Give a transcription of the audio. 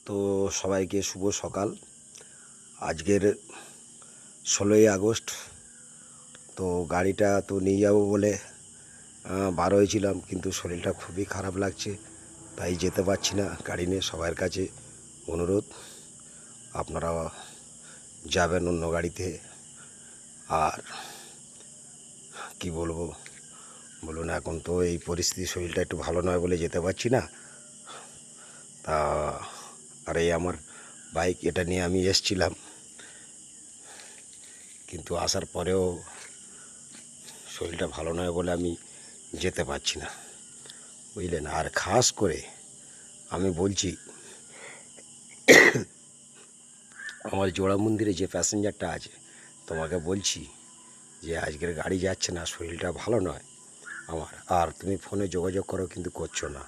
তো সবাইকে শুভ সকাল। আজকের 16ই আগস্ট। তো গাড়িটা তো নিয়ে যাব বলে বার হয়েছিলাম, কিন্তু শরীরটা খুবই খারাপ লাগছে, তাই যেতে পারছি না গাড়ি নিয়ে। সবার কাছে অনুরোধ, আপনারা যাবেন অন্য গাড়িতে। আর কি বলবো বলুন, এখন তো এই পরিস্থিতি, শরীরটা একটু ভালো নয় বলে যেতে পারছি না। তা আর এই আমার বাইক, এটা নিয়ে আমি এসছিলাম, কিন্তু আসার পরেও শরীরটা ভালো নয় বলে আমি যেতে পারছি না, বুঝলেন। আর খাস করে আমি বলছি, আমার জোড়া মন্দিরে যে প্যাসেঞ্জারটা আছে, তোমাকে বলছি যে আজকের গাড়ি যাচ্ছে না, শরীরটা ভালো নয় আমার। আর তুমি ফোনে যোগাযোগ করো, কিন্তু করছো না।